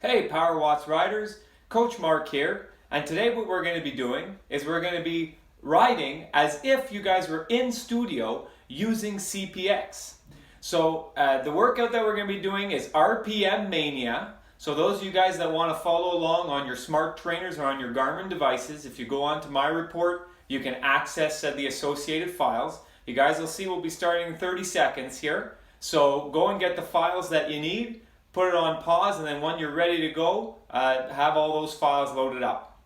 Hey PowerWatts riders, Coach Mark here, and today what we're going to be doing is we're going to be riding as if you guys were in studio using CPX. So the workout that we're going to be doing is RPMania. So those of you guys that want to follow along on your smart trainers or on your Garmin devices, if you go on to my report, you can access the associated files. You guys will see we'll be starting in 30 seconds here. So go and get the files that you need. Put it on pause, and then when you're ready to go, have all those files loaded up.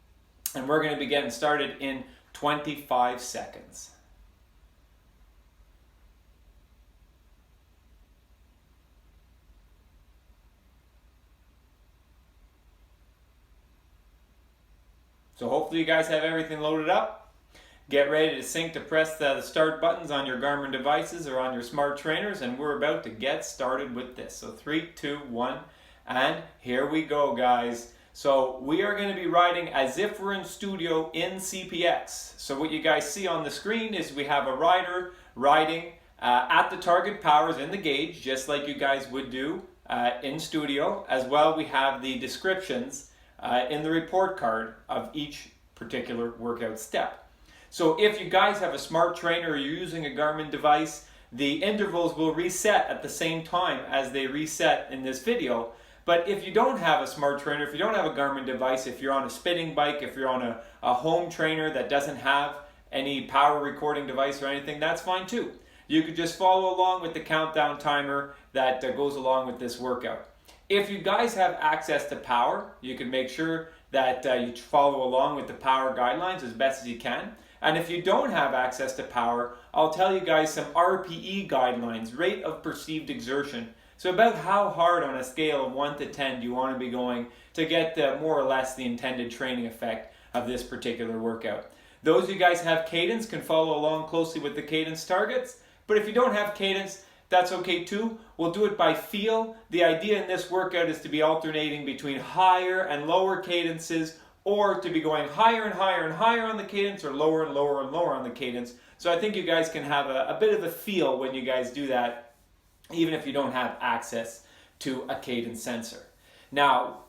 And we're going to be getting started in 25 seconds. So hopefully you guys have everything loaded up. Get ready to sync to press the start buttons on your Garmin devices or on your smart trainers, and we're about to get started with this. So 3, 2, 1, and here we go, guys. So we are going to be riding as if we're in studio in CPX. So what you guys see on the screen is we have a rider riding at the target powers in the gauge, just like you guys would do in studio. As well, we have the descriptions in the report card of each particular workout step. So if you guys have a smart trainer or you're using a Garmin device, the intervals will reset at the same time as they reset in this video. But if you don't have a smart trainer, if you don't have a Garmin device, if you're on a spinning bike, if you're on a home trainer that doesn't have any power recording device or anything, that's fine too. You could just follow along with the countdown timer that goes along with this workout. If you guys have access to power, you can make sure that you follow along with the power guidelines as best as you can. And if you don't have access to power, I'll tell you guys some RPE guidelines, rate of perceived exertion. So about how hard on a scale of 1 to 10 do you want to be going to get more or less the intended training effect of this particular workout. Those of you guys have cadence can follow along closely with the cadence targets. But if you don't have cadence, that's okay too. We'll do it by feel. The idea in this workout is to be alternating between higher and lower cadences, or to be going higher and higher and higher on the cadence, or lower and lower and lower on the cadence. So I think you guys can have a bit of a feel when you guys do that, even if you don't have access to a cadence sensor. Now,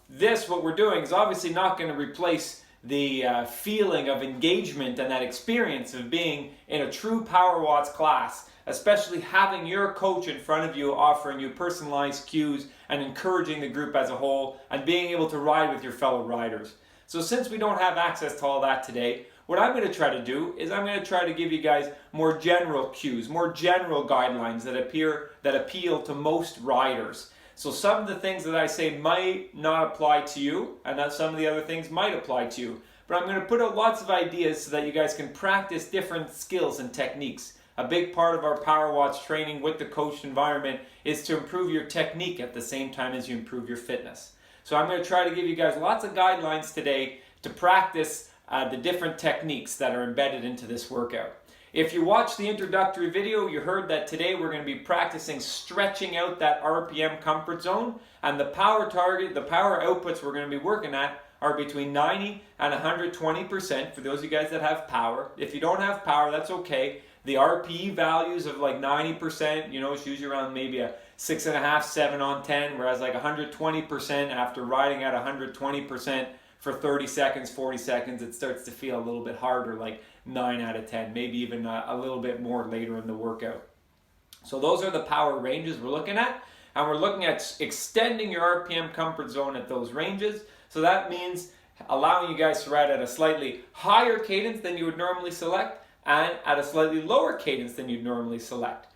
what we're doing is obviously not going to replace the feeling of engagement and that experience of being in a true PowerWatts class, especially having your coach in front of you offering you personalized cues and encouraging the group as a whole and being able to ride with your fellow riders. So since we don't have access to all that today, what I'm going to try to do is I'm going to try to give you guys more general cues, more general guidelines that appeal to most riders. So some of the things that I say might not apply to you, and that some of the other things might apply to you. But I'm going to put out lots of ideas so that you guys can practice different skills and techniques. A big part of our PowerWatts training with the coached environment is to improve your technique at the same time as you improve your fitness. So I'm going to try to give you guys lots of guidelines today to practice the different techniques that are embedded into this workout. If you watched the introductory video, you heard that today we're going to be practicing stretching out that RPM comfort zone, and the power target, the power outputs we're going to be working at are between 90 and 120% for those of you guys that have power. If you don't have power, that's okay. The RPE values of like 90%, it's usually around maybe a 6.5, 7 on 10, whereas like 120% after riding at 120% for 30 seconds, 40 seconds, it starts to feel a little bit harder, like 9 out of 10, maybe even a little bit more later in the workout. So those are the power ranges we're looking at, and we're looking at extending your RPM comfort zone at those ranges. So that means allowing you guys to ride at a slightly higher cadence than you would normally select, and at a slightly lower cadence than you'd normally select.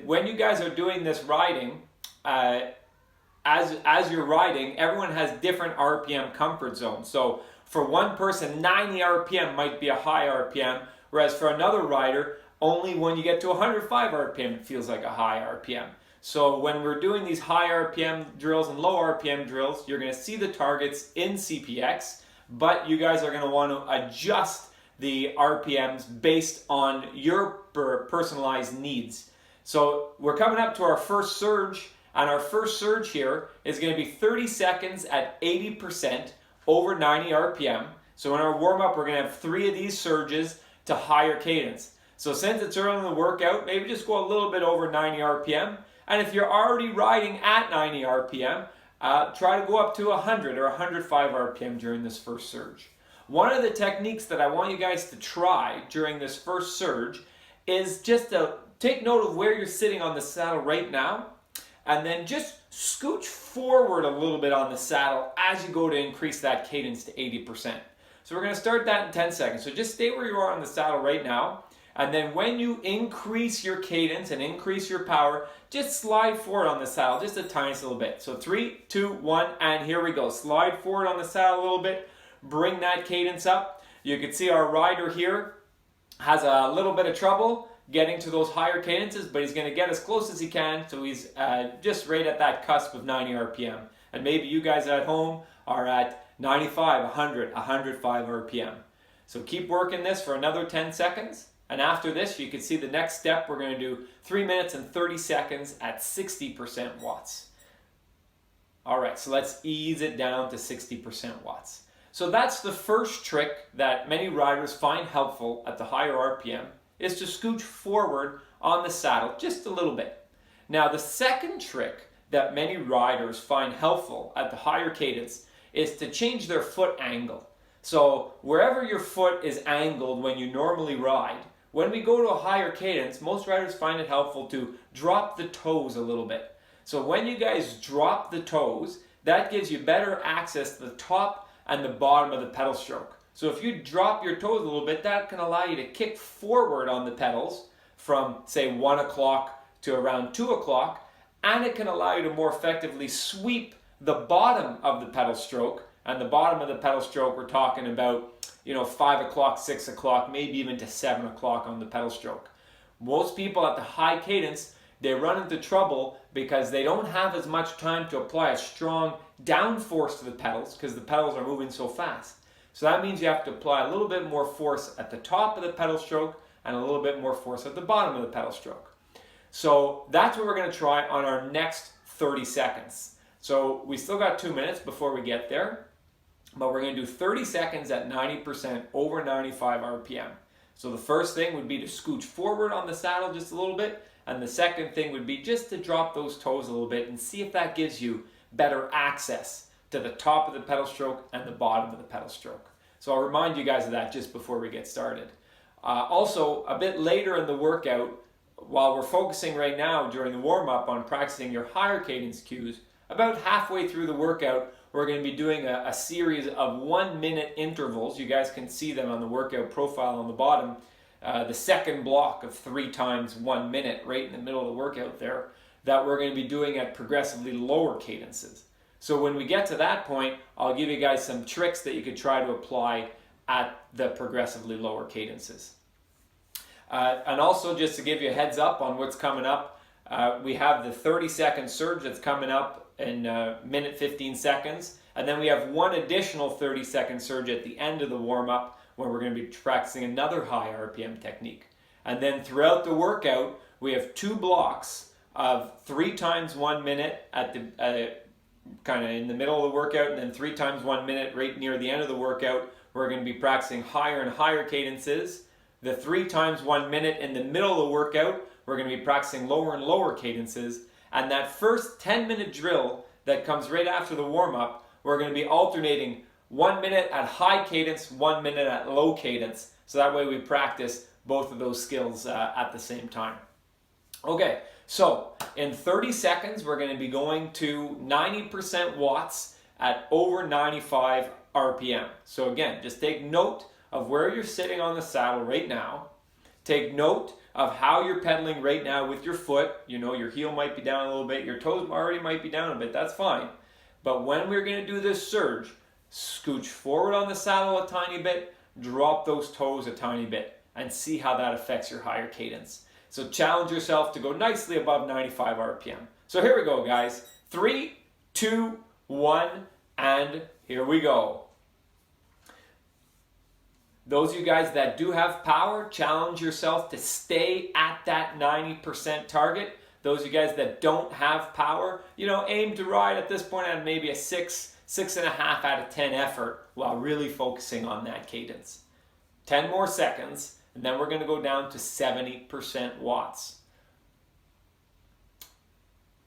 When you guys are doing this riding, as you're riding, everyone has different RPM comfort zones. So for one person, 90 RPM might be a high RPM, whereas for another rider, only when you get to 105 RPM, it feels like a high RPM. So when we're doing these high RPM drills and low RPM drills, you're going to see the targets in CPX, but you guys are going to want to adjust the RPMs based on your personalized needs. So we're coming up to our first surge, and our first surge here is going to be 30 seconds at 80% over 90 RPM. So in our warm-up, we're going to have 3 of these surges to higher cadence. So since it's early in the workout, maybe just go a little bit over 90 RPM. And if you're already riding at 90 RPM, try to go up to 100 or 105 RPM during this first surge. One of the techniques that I want you guys to try during this first surge is just to take note of where you're sitting on the saddle right now, and then just scooch forward a little bit on the saddle as you go to increase that cadence to 80%. So we're going to start that in 10 seconds. So just stay where you are on the saddle right now, and then when you increase your cadence and increase your power, just slide forward on the saddle just a tiny little bit. So 3, 2, 1, and here we go. Slide forward on the saddle a little bit, bring that cadence up. You can see our rider here has a little bit of trouble getting to those higher cadences, but he's going to get as close as he can, so he's just right at that cusp of 90 RPM. And maybe you guys at home are at 95, 100, 105 RPM. So keep working this for another 10 seconds, and after this you can see the next step. We're going to do 3 minutes and 30 seconds at 60% watts. Alright, so let's ease it down to 60% watts. So that's the first trick that many riders find helpful at the higher RPM, is to scooch forward on the saddle just a little bit. Now the second trick that many riders find helpful at the higher cadence is to change their foot angle. So wherever your foot is angled when you normally ride, when we go to a higher cadence, most riders find it helpful to drop the toes a little bit. So when you guys drop the toes, that gives you better access to the top and the bottom of the pedal stroke. So if you drop your toes a little bit, that can allow you to kick forward on the pedals from, say, 1 o'clock to around 2 o'clock, and it can allow you to more effectively sweep the bottom of the pedal stroke. And the bottom of the pedal stroke, we're talking about, 5 o'clock, 6 o'clock, maybe even to 7 o'clock on the pedal stroke. Most people at the high cadence, they run into trouble because they don't have as much time to apply a strong down force to the pedals because the pedals are moving so fast. So that means you have to apply a little bit more force at the top of the pedal stroke and a little bit more force at the bottom of the pedal stroke. So that's what we're going to try on our next 30 seconds. So we still got 2 minutes before we get there, but we're going to do 30 seconds at 90% over 95 RPM. So the first thing would be to scooch forward on the saddle just a little bit, and the second thing would be just to drop those toes a little bit and see if that gives you better access to the top of the pedal stroke and the bottom of the pedal stroke. So I'll remind you guys of that just before we get started. Also, a bit later in the workout, while we're focusing right now during the warm-up on practicing your higher cadence cues, about halfway through the workout, we're going to be doing a series of 1-minute intervals. You guys can see them on the workout profile on the bottom. The second block of 3 times 1 minute right in the middle of the workout there, that we're going to be doing at progressively lower cadences. So when we get to that point, I'll give you guys some tricks that you could try to apply at the progressively lower cadences. And also, just to give you a heads up on what's coming up, we have the 30-second surge that's coming up in minute 15 seconds. And then we have one additional 30-second surge at the end of the warm-up where we're going to be practicing another high RPM technique. And then throughout the workout, we have 2 blocks of 3 times 1 minute at the kind of in the middle of the workout, and then 3 times 1 minute right near the end of the workout. We're going to be practicing higher and higher cadences. The 3 times 1 minute in the middle of the workout, we're going to be practicing lower and lower cadences. And that first 10-minute drill that comes right after the warm-up, we're going to be alternating 1 minute at high cadence, 1 minute at low cadence. So that way we practice both of those skills at the same time. Okay, so in 30 seconds, we're going to be going to 90% watts at over 95 RPM. So again, just take note of where you're sitting on the saddle right now. Take note of how you're pedaling right now with your foot. Your heel might be down a little bit, your toes already might be down a bit, that's fine. But when we're going to do this surge, scooch forward on the saddle a tiny bit, drop those toes a tiny bit, and see how that affects your higher cadence. So challenge yourself to go nicely above 95 RPM. So here we go, guys. 3, 2, 1, and here we go. Those of you guys that do have power, challenge yourself to stay at that 90% target. Those of you guys that don't have power, aim to ride at this point at maybe a 6.5 out of 10 effort while really focusing on that cadence. 10 more seconds, and then we're going to go down to 70% watts.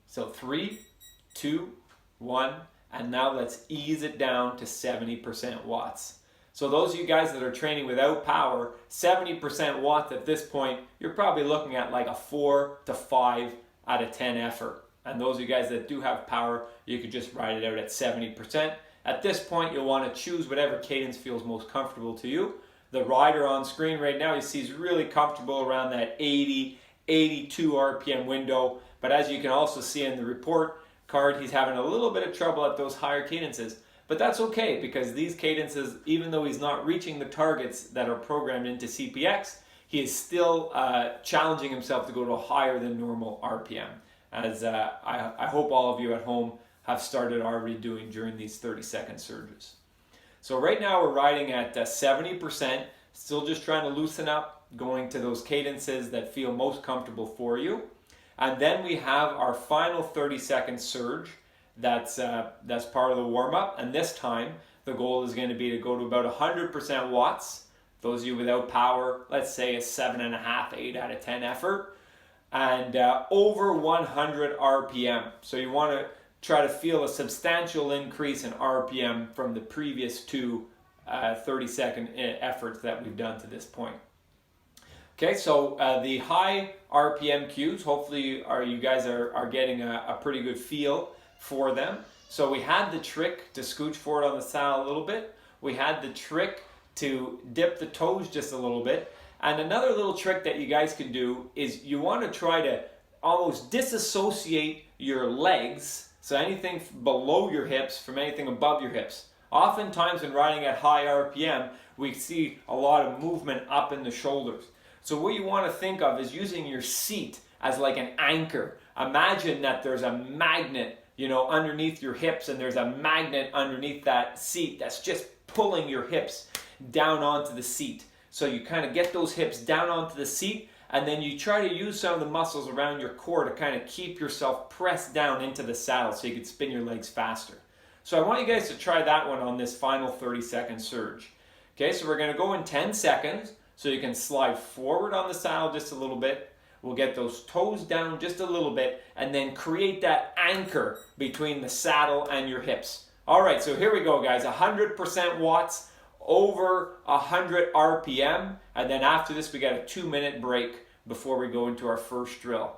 So 3, 2, 1, and now let's ease it down to 70% watts. So those of you guys that are training without power, 70% watts at this point, you're probably looking at like a 4 to 5 out of 10 effort. And those of you guys that do have power, you could just ride it out at 70%. At this point, you'll want to choose whatever cadence feels most comfortable to you. The rider on screen right now, you see is really comfortable around that 80, 82 RPM window. But as you can also see in the report card, he's having a little bit of trouble at those higher cadences. But that's okay, because these cadences, even though he's not reaching the targets that are programmed into CPX, he is still challenging himself to go to a higher than normal RPM, as I hope all of you at home have started already doing during these 30-second surges. So right now we're riding at 70%, still just trying to loosen up, going to those cadences that feel most comfortable for you. And then we have our final 30-second surge. That's part of the warm-up, and this time the goal is going to be to go to about 100% watts. Those of you without power, let's say a 7.5, 8 out of 10 effort, and over 100 RPM. So you want to try to feel a substantial increase in RPM from the previous two 30-second efforts that we've done to this point. Okay, so the high RPM cues, hopefully you guys are getting a pretty good feel for them. So we had the trick to scooch forward on the saddle a little bit. We had the trick to dip the toes just a little bit. And another little trick that you guys can do is you want to try to almost disassociate your legs, so anything below your hips from anything above your hips. Oftentimes when riding at high RPM, we see a lot of movement up in the shoulders. So what you want to think of is using your seat as like an anchor. Imagine that there's a magnet, underneath your hips, and there's a magnet underneath that seat that's just pulling your hips down onto the seat. So you kind of get those hips down onto the seat, and then you try to use some of the muscles around your core to kind of keep yourself pressed down into the saddle so you can spin your legs faster. So I want you guys to try that one on this final 30-second surge. Okay, so we're going to go in 10 seconds, so you can slide forward on the saddle just a little bit. We'll get those toes down just a little bit, and then create that anchor between the saddle and your hips. All right, so here we go, guys. 100% watts, over 100 RPM, and then after this we got a 2-minute break before we go into our first drill.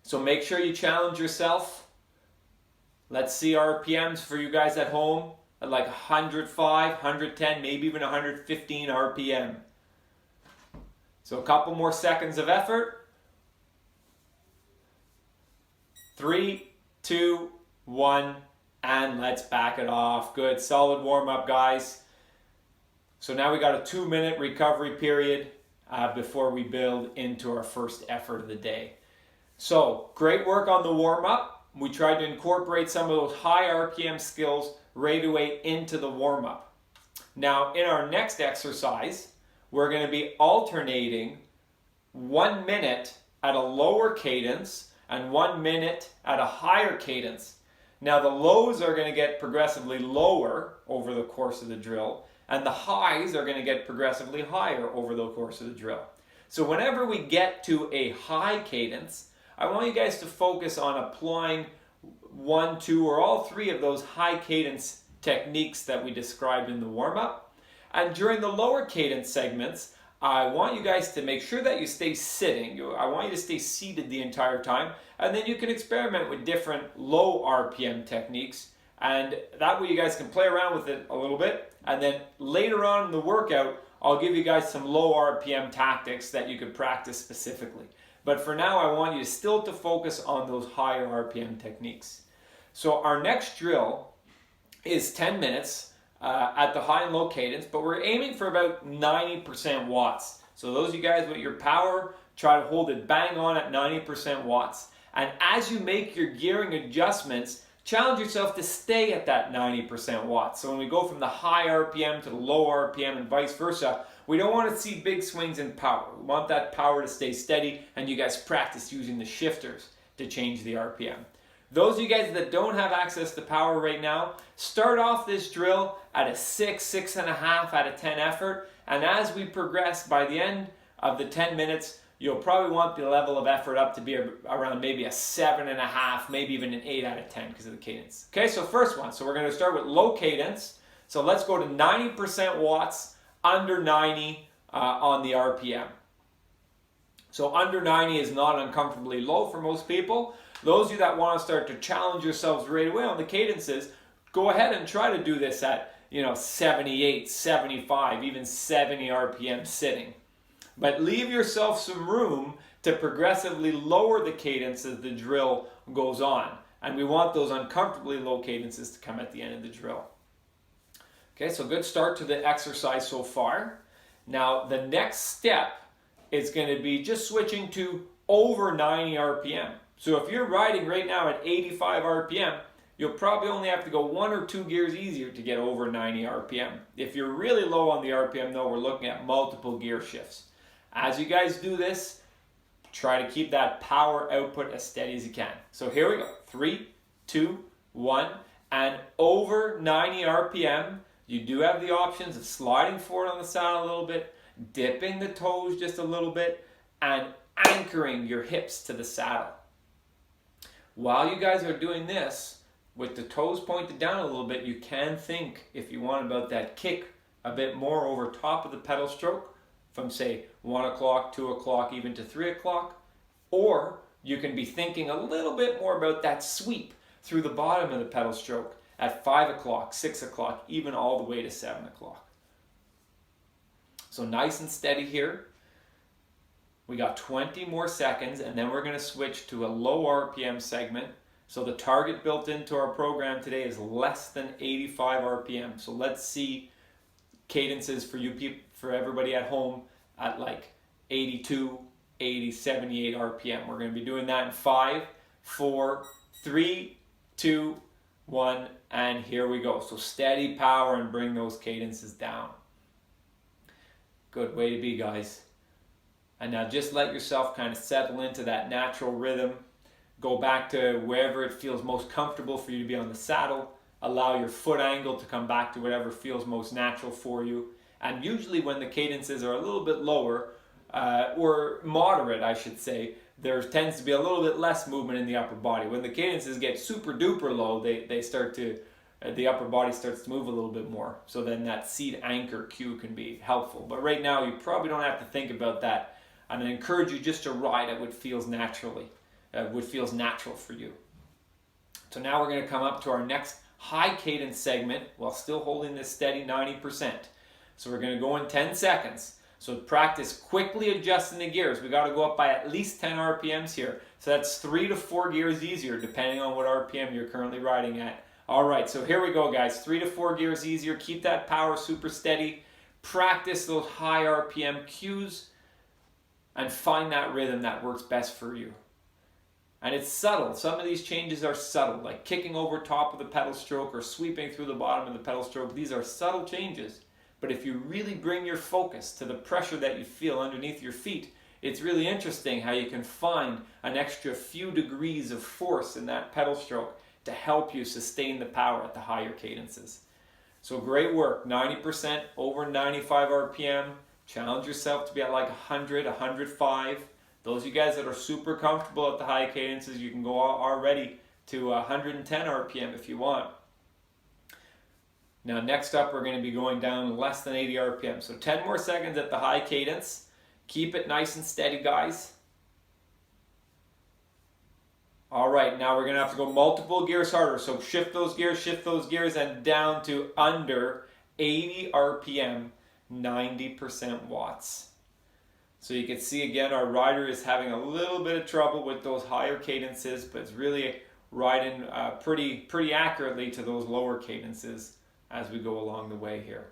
So make sure you challenge yourself. Let's see RPMs for you guys at home at like 105, 110, maybe even 115 RPM. So a couple more seconds of effort. 3, 2, 1, and let's back it off. Good, solid warm-up, guys. So now we got a 2-minute recovery period before we build into our first effort of the day. So great work on the warm-up. We tried to incorporate some of those high RPM skills right away into the warm-up. Now in our next exercise, we're going to be alternating 1 minute at a lower cadence and 1 minute at a higher cadence. Now the lows are going to get progressively lower over the course of the drill, and the highs are going to get progressively higher over the course of the drill. So whenever we get to a high cadence, I want you guys to focus on applying 1, 2, or all 3 of those high cadence techniques that we described in the warm-up. And during the lower cadence segments, I want you guys to make sure that you stay sitting. I want you to stay seated the entire time, and then you can experiment with different low RPM techniques, and that way you guys can play around with it a little bit, and then later on in the workout, I'll give you guys some low RPM tactics that you could practice specifically. But for now, I want you still to focus on those higher RPM techniques. So our next drill is 10 minutes. At the high and low cadence, but we're aiming for about 90% watts. So those of you guys with your power, try to hold it bang on at 90% watts. And as you make your gearing adjustments, challenge yourself to stay at that 90% watts. So when we go from the high RPM to the low RPM and vice versa, we don't want to see big swings in power. We want that power to stay steady, and you guys practice using the shifters to change the RPM. Those of you guys that don't have access to power right now, start off this drill at a 6, 6.5 out of 10 effort, and as we progress by the end of the 10 minutes, you'll probably want the level of effort up to be around maybe a 7.5, maybe even an 8 out of 10 because of the cadence. Okay, so first one. So we're going to start with low cadence. So let's go to 90% watts, under 90 on the RPM. So under 90 is not uncomfortably low for most people. Those of you that want to start to challenge yourselves right away on the cadences, go ahead and try to do this at 78, 75, even 70 RPM sitting. But leave yourself some room to progressively lower the cadence as the drill goes on. And we want those uncomfortably low cadences to come at the end of the drill. Okay, so good start to the exercise so far. Now the next step is going to be just switching to over 90 RPM. So if you're riding right now at 85 RPM, you'll probably only have to go 1 or 2 gears easier to get over 90 RPM. If you're really low on the RPM though, we're looking at multiple gear shifts. As you guys do this, try to keep that power output as steady as you can. So here we go. 3, 2, 1, and over 90 RPM, you do have the options of sliding forward on the saddle a little bit, dipping the toes just a little bit, and anchoring your hips to the saddle. While you guys are doing this, with the toes pointed down a little bit, you can think, if you want, about that kick a bit more over top of the pedal stroke from, say, 1 o'clock, 2 o'clock, even to 3 o'clock. Or you can be thinking a little bit more about that sweep through the bottom of the pedal stroke at 5 o'clock, 6 o'clock, even all the way to 7 o'clock. So nice and steady here. We got 20 more seconds, and then we're going to switch to a low RPM segment. So the target built into our program today is less than 85 RPM. So let's see cadences for you people, for everybody at home at like 82, 80, 78 RPM. We're going to be doing that in 5, 4, 3, 2, 1, and here we go. So steady power and bring those cadences down. Good way to be, guys. And now just let yourself kind of settle into that natural rhythm. Go back to wherever it feels most comfortable for you to be on the saddle. Allow your foot angle to come back to whatever feels most natural for you. And usually when the cadences are a little bit lower, or moderate I should say, there tends to be a little bit less movement in the upper body. When the cadences get super duper low, they start to, the upper body starts to move a little bit more. So then that seat anchor cue can be helpful. But right now you probably don't have to think about that. And I encourage you just to ride at what feels naturally, what feels natural for you. So now we're going to come up to our next high cadence segment while still holding this steady 90%. So we're going to go in 10 seconds. So practice quickly adjusting the gears. We got to go up by at least 10 RPMs here. So that's 3 to 4 gears easier depending on what RPM you're currently riding at. All right, so here we go, guys. 3 to 4 gears easier. Keep that power super steady. Practice those high RPM cues and find that rhythm that works best for you. And it's subtle. Some of these changes are subtle, like kicking over top of the pedal stroke or sweeping through the bottom of the pedal stroke. These are subtle changes. But if you really bring your focus to the pressure that you feel underneath your feet, it's really interesting how you can find an extra few degrees of force in that pedal stroke to help you sustain the power at the higher cadences. So great work, 90% over 95 RPM. Challenge yourself to be at like 100, 105. Those of you guys that are super comfortable at the high cadences, you can go already to 110 RPM if you want. Now next up, we're going to be going down less than 80 RPM. So 10 more seconds at the high cadence. Keep it nice and steady, guys. All right, now we're going to have to go multiple gears harder. So shift those gears, and down to under 80 RPM, 90% watts. So you can see again, our rider is having a little bit of trouble with those higher cadences, but it's really riding pretty accurately to those lower cadences as we go along the way here.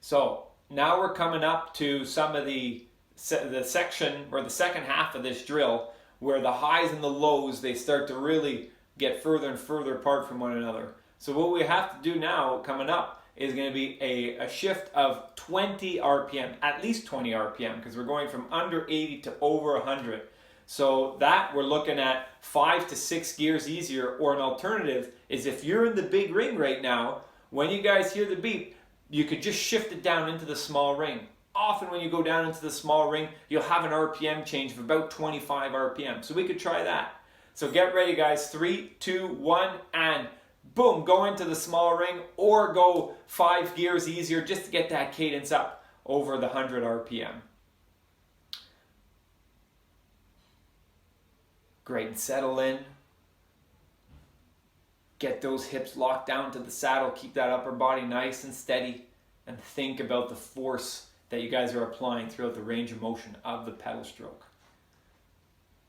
So now we're coming up to some of the section, or the second half of this drill, where the highs and the lows, they start to really get further and further apart from one another. So what we have to do now coming up is going to be a shift of 20 RPM, at least 20 RPM, because we're going from under 80 to over 100. So that we're looking at 5 to 6 gears easier, or an alternative is if you're in the big ring right now, when you guys hear the beep, you could just shift it down into the small ring. often when you go down into the small ring, you'll have an RPM change of about 25 RPM. So we could try that. So get ready, guys. 3, 2, 1, and boom, go into the small ring or go 5 gears easier just to get that cadence up over the 100 RPM. Great, and settle in. Get those hips locked down to the saddle. Keep that upper body nice and steady. And think about the force that you guys are applying throughout the range of motion of the pedal stroke.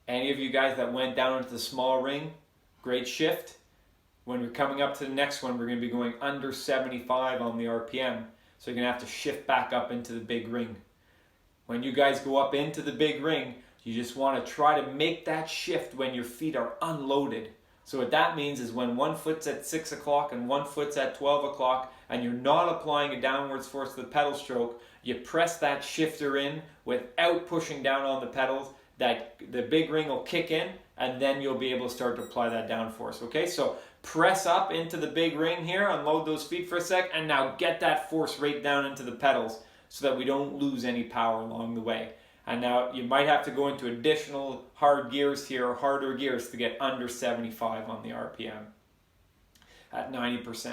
Any of you guys that went down into the small ring, great shift. When we're coming up to the next one, we're going to be going under 75 on the RPM. So you're going to have to shift back up into the big ring. When you guys go up into the big ring, you just want to try to make that shift when your feet are unloaded. So what that means is when one foot's at 6 o'clock and one foot's at 12 o'clock and you're not applying a downwards force to the pedal stroke, you press that shifter in without pushing down on the pedals. That the big ring will kick in and then you'll be able to start to apply that down force. Okay, so press up into the big ring here, unload those feet for a sec, and now get that force right down into the pedals so that we don't lose any power along the way. And now you might have to go into additional hard gears here, or harder gears, to get under 75 on the RPM at 90%.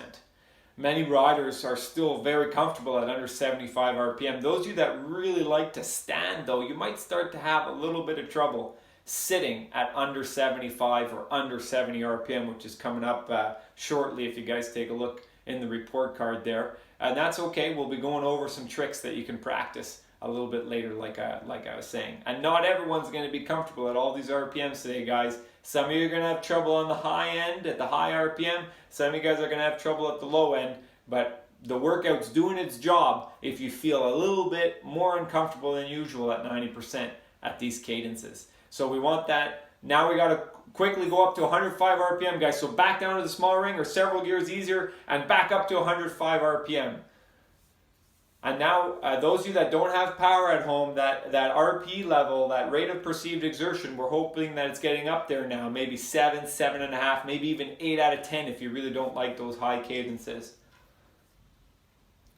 Many riders are still very comfortable at under 75 RPM. Those of you that really like to stand, though, you might start to have a little bit of trouble sitting at under 75 or under 70 RPM, which is coming up shortly if you guys take a look in the report card there. And that's okay. We'll be going over some tricks that you can practice a little bit later, like I was saying. And not everyone's going to be comfortable at all these RPMs today, guys. Some of you are going to have trouble on the high end at the high RPM. Some of you guys are going to have trouble at the low end. But the workout's doing its job if you feel a little bit more uncomfortable than usual at 90% at these cadences. So we want that. Now we got to quickly go up to 105 RPM, guys. So back down to the small ring or several gears easier and back up to 105 RPM. And now, those of you that don't have power at home, that RP level, that rate of perceived exertion, we're hoping that it's getting up there now. Maybe 7, 7.5, maybe even 8 out of 10 if you really don't like those high cadences.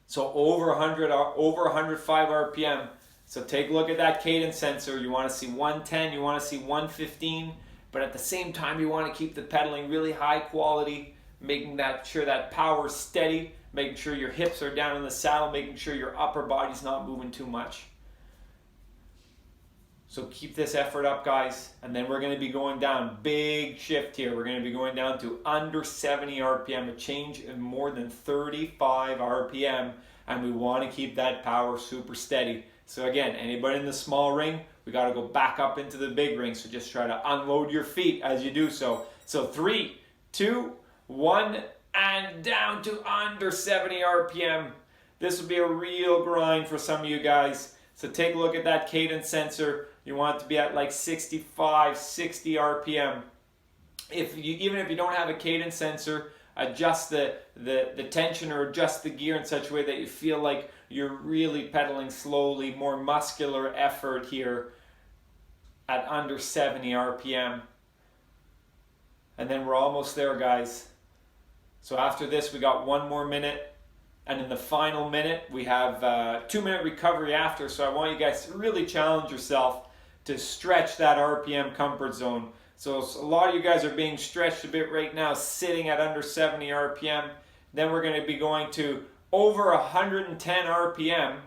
So over 100, over 105 RPM. So take a look at that cadence sensor. You want to see 110, you want to see 115, but at the same time you want to keep the pedaling really high quality, making sure that power is steady, making sure your hips are down in the saddle, making sure your upper body's not moving too much. So keep this effort up, guys, and then we're going to be going down. Big shift here. We're going to be going down to under 70 RPM, a change in more than 35 RPM, and we want to keep that power super steady. So again, anybody in the small ring, we got to go back up into the big ring, so just try to unload your feet as you do so. So 3, 2, 1, and down to under 70 RPM. This will be a real grind for some of you guys. So take a look at that cadence sensor. You want it to be at like 65, 60 RPM. Even if you don't have a cadence sensor, adjust the tension or adjust the gear in such a way that you feel like you're really pedaling slowly, more muscular effort here at under 70 RPM. And then we're almost there, guys. So after this, we got 1 more minute, and in the final minute, we have 2-minute recovery after. So I want you guys to really challenge yourself to stretch that RPM comfort zone. So a lot of you guys are being stretched a bit right now, sitting at under 70 RPM. Then we're going to be going to over 110 RPM,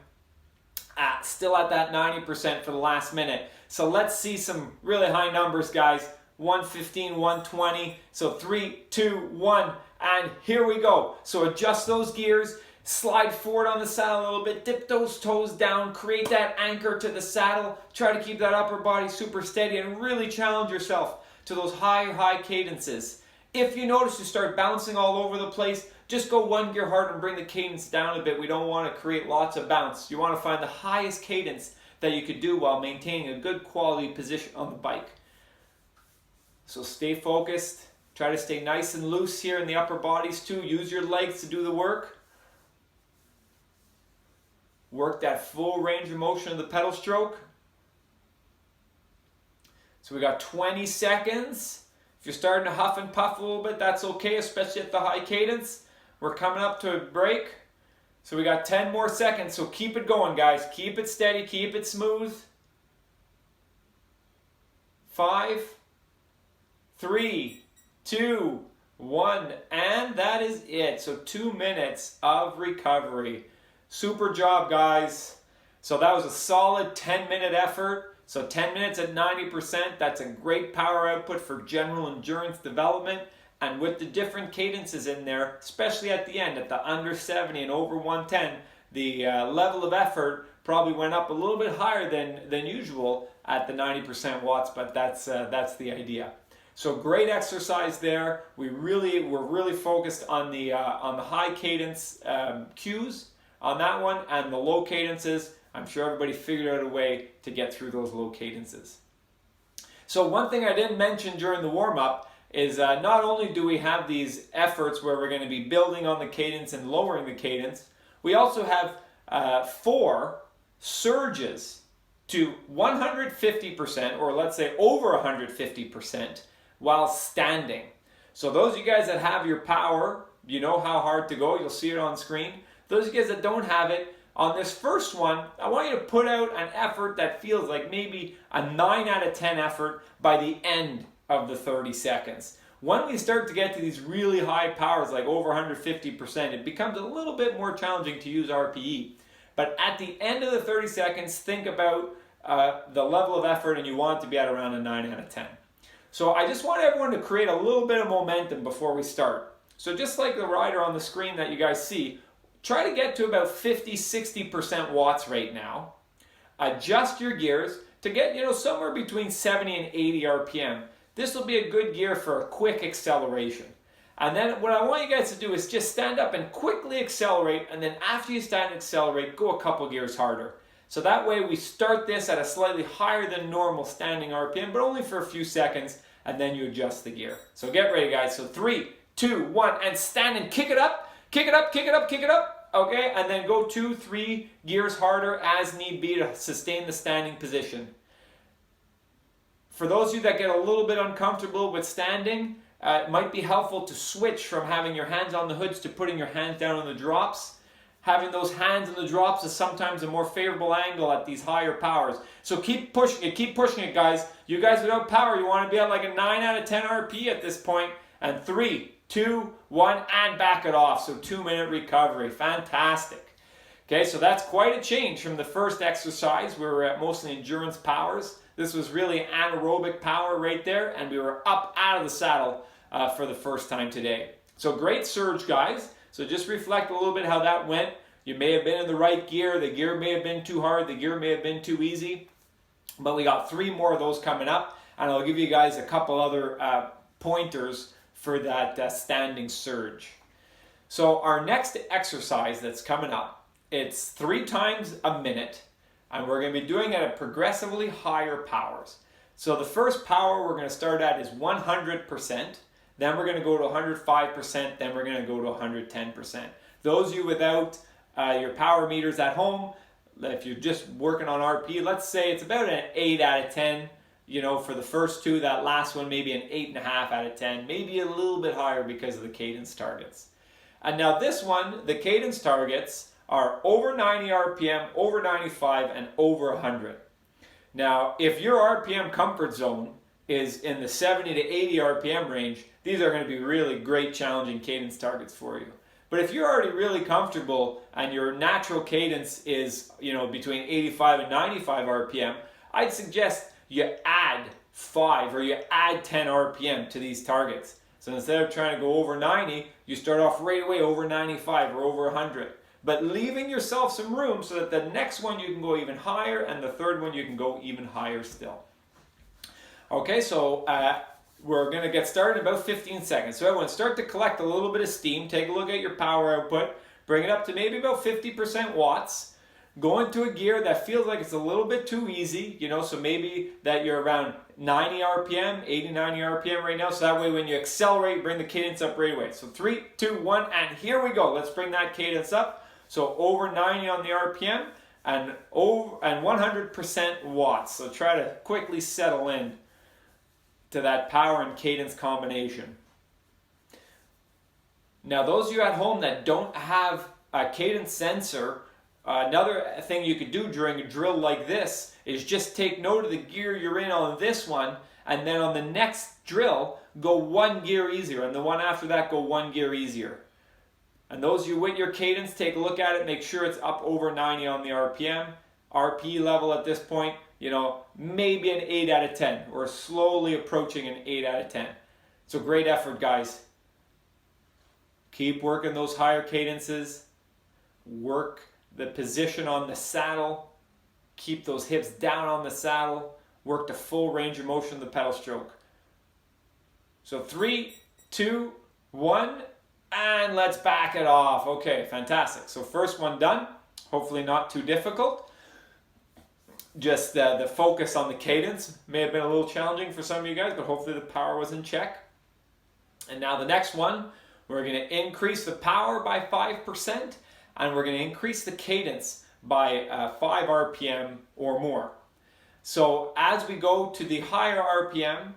still at that 90% for the last minute. So let's see some really high numbers, guys. 115, 120. So 3, 2, 1. And here we go. So adjust those gears, slide forward on the saddle a little bit, dip those toes down, create that anchor to the saddle, try to keep that upper body super steady and really challenge yourself to those high cadences. If you notice you start bouncing all over the place, just go 1 gear harder and bring the cadence down a bit. We don't want to create lots of bounce. You want to find the highest cadence that you could do while maintaining a good quality position on the bike. So stay focused. Try to stay nice and loose here in the upper bodies too. Use your legs to do the work. Work that full range of motion of the pedal stroke. So we got 20 seconds. If you're starting to huff and puff a little bit, that's okay, especially at the high cadence. We're coming up to a break. So we got 10 more seconds, so keep it going, guys. Keep it steady, keep it smooth. 5, 3, 2, 1, and that is it. So 2 minutes of recovery. Super job, guys. So that was a solid 10-minute effort. So 10 minutes at 90%, that's a great power output for general endurance development. And with the different cadences in there, especially at the end, at the under 70 and over 110, the level of effort probably went up a little bit higher than usual at the 90% watts, but that's the idea. So great exercise there. We're really focused on the high cadence cues on that one, and the low cadences. I'm sure everybody figured out a way to get through those low cadences. So one thing I didn't mention during the warm-up is not only do we have these efforts where we're going to be building on the cadence and lowering the cadence, we also have 4 surges to 150%, or let's say over 150%, while standing. So those of you guys that have your power, you know how hard to go, you'll see it on screen. Those of you guys that don't have it, on this first one, I want you to put out an effort that feels like maybe a 9 out of 10 effort by the end of the 30 seconds. When we start to get to these really high powers, like over 150%, it becomes a little bit more challenging to use RPE. But at the end of the 30 seconds, think about the level of effort, and you want it to be at around a 9 out of 10. So I just want everyone to create a little bit of momentum before we start. So just like the rider on the screen that you guys see, try to get to about 50-60% watts right now. Adjust your gears to get somewhere between 70 and 80 RPM. This will be a good gear for a quick acceleration. And then what I want you guys to do is just stand up and quickly accelerate, and then after you stand and accelerate, go a couple gears harder. So that way we start this at a slightly higher than normal standing RPM, but only for a few seconds, and then you adjust the gear. So get ready, guys. So 3, 2, 1, and stand and kick it up, kick it up, kick it up, kick it up. Okay, and then go 2, 3 gears harder as need be to sustain the standing position. For those of you that get a little bit uncomfortable with standing, it might be helpful to switch from having your hands on the hoods to putting your hands down on the drops. Having those hands on the drops is sometimes a more favorable angle at these higher powers. So keep pushing it, guys. You guys without power, you want to be at like a 9 out of 10 RP at this point. And 3, 2, 1, and back it off. So 2-minute recovery. Fantastic. Okay, so that's quite a change from the first exercise. We were at mostly endurance powers. This was really anaerobic power right there, and we were up out of the saddle for the first time today. So great surge, guys. So just reflect a little bit how that went. You may have been in the right gear. The gear may have been too hard. The gear may have been too easy. But we got 3 more of those coming up, and I'll give you guys a couple other pointers for that standing surge. So our next exercise that's coming up, it's 3 times a minute. And we're going to be doing it at progressively higher powers. So the first power we're going to start at is 100%. Then we're going to go to 105%. Then we're going to go to 110%. Those of you without your power meters at home, if you're just working on RP, let's say it's about an 8 out of 10. For the first 2, that last one maybe an 8.5 out of 10. Maybe a little bit higher because of the cadence targets. And now this one, the cadence targets are over 90 RPM, over 95, and over 100. Now, if your RPM comfort zone is in the 70 to 80 RPM range, these are going to be really great challenging cadence targets for you. But if you're already really comfortable and your natural cadence is, between 85 and 95 RPM, I'd suggest you add 5 or you add 10 RPM to these targets. So instead of trying to go over 90, you start off right away over 95 or over 100. But leaving yourself some room so that the next one you can go even higher, and the third one you can go even higher still. Okay, so we're going to get started in about 15 seconds. So everyone, start to collect a little bit of steam. Take a look at your power output. Bring it up to maybe about 50% watts. Go into a gear that feels like it's a little bit too easy, so maybe that you're around 90 RPM, 80, 90 RPM right now. So that way when you accelerate, bring the cadence up right away. So 3, 2, 1, and here we go. Let's bring that cadence up. So over 90 on the RPM and 100% watts. So try to quickly settle in to that power and cadence combination. Now those of you at home that don't have cadence sensor, another thing you could do during a drill like this is just take note of the gear you're in on this one, and then on the next drill, go one gear easier, and the one after that, go one gear easier. And those of you with your cadence, take a look at it, make sure it's up over 90 on the RPM. RP level at this point, you know, maybe an 8 out of 10. We're slowly approaching an 8 out of 10. So great effort, guys. Keep working those higher cadences. Work the position on the saddle. Keep those hips down on the saddle. Work the full range of motion of the pedal stroke. So 3, 2, 1, and let's back it off. Okay, fantastic. So first one done. Hopefully not too difficult. Just the focus on the cadence may have been a little challenging for some of you guys, but hopefully the power was in check. And now the next one, we're going to increase the power by 5%, and we're going to increase the cadence by 5 RPM or more. So as we go to the higher RPM,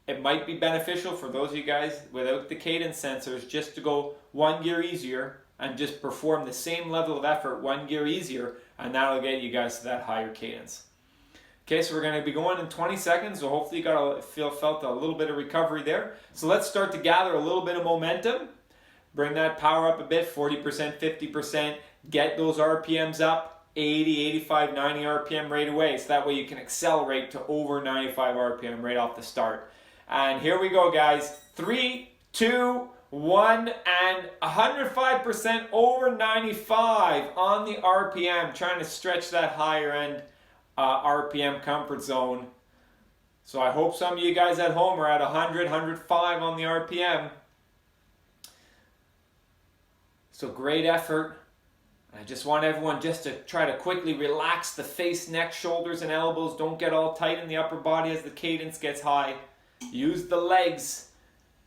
it might be beneficial for those of you guys without the cadence sensors just to go one gear easier and just perform the same level of effort one gear easier, and that'll get you guys to that higher cadence. Okay, so we're going to be going in 20 seconds, so hopefully you felt a little bit of recovery there. So let's start to gather a little bit of momentum. Bring that power up a bit, 40%, 50%. Get those RPMs up, 80, 85, 90 RPM right away. So that way you can accelerate to over 95 RPM right off the start. And here we go, guys. 3, 2, 1, and 105% over 95 on the RPM. Trying to stretch that higher end RPM comfort zone. So I hope some of you guys at home are at 100, 105 on the RPM. So great effort. I just want everyone just to try to quickly relax the face, neck, shoulders, and elbows. Don't get all tight in the upper body as the cadence gets high. Use the legs.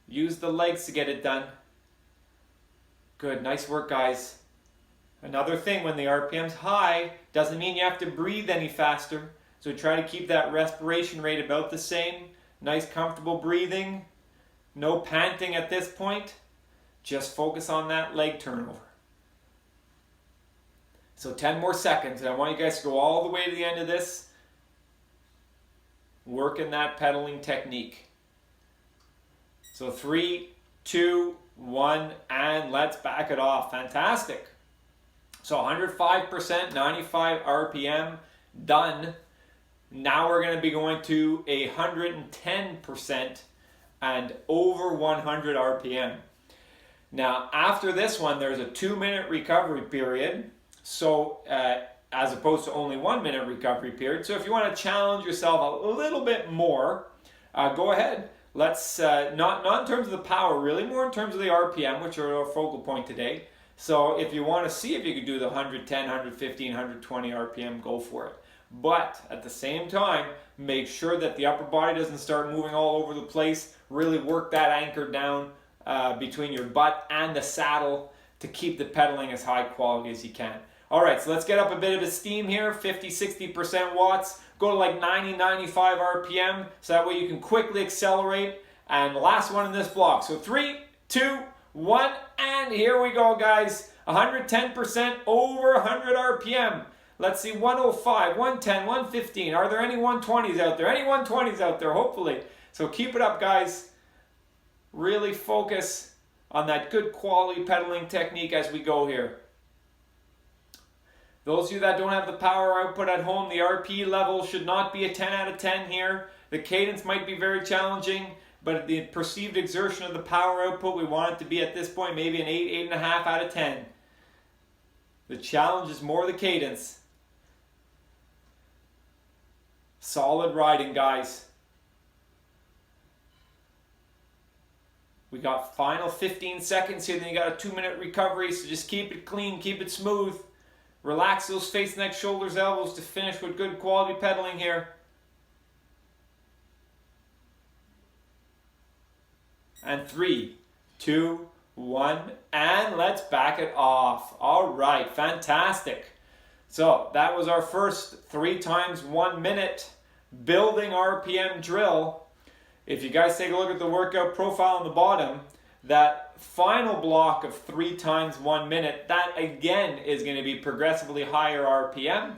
Use the legs to get it done. Good, nice work, guys. Another thing, when the RPM's high, doesn't mean you have to breathe any faster. So try to keep that respiration rate about the same. Nice, comfortable breathing. No panting at this point. Just focus on that leg turnover. So 10 more seconds, and I want you guys to go all the way to the end of this. Working that pedaling technique. So 3, 2, 1, and let's back it off. Fantastic. So 105%, 95 RPM, done. Now we're going to be going to 110% and over 100 RPM. Now after this one, there's a 2-minute recovery period. So as opposed to only 1-minute recovery period. So if you want to challenge yourself a little bit more, go ahead. Let's, not in terms of the power really, more in terms of the RPM, which are our focal point today. So if you want to see if you can do the 110, 115, 120 RPM, go for it. But at the same time, make sure that the upper body doesn't start moving all over the place. Really work that anchor down between your butt and the saddle to keep the pedaling as high quality as you can. All right, so let's get up a bit of a steam here, 50, 60% watts. Go to like 90, 95 RPM, so that way you can quickly accelerate. And the last one in this block. So 3, 2, 1, and here we go, guys. 110% over 100 RPM. Let's see, 105, 110, 115. Are there any 120s out there? Any 120s out there, hopefully. So keep it up, guys. Really focus on that good quality pedaling technique as we go here. Those of you that don't have the power output at home, the RP level should not be a 10 out of 10 here. The cadence might be very challenging, but the perceived exertion of the power output, we want it to be at this point maybe an 8, 8.5 out of 10. The challenge is more the cadence. Solid riding, guys. We got final 15 seconds here, then you got a 2-minute recovery, so just keep it clean, keep it smooth. Relax those face, neck, shoulders, elbows to finish with good quality pedaling here. And 3, 2, 1, and let's back it off. All right, fantastic. So that was our first 3 times 1 minute building RPM drill. If you guys take a look at the workout profile on the bottom, that final block of 3 times 1 minute, that again is going to be progressively higher RPM.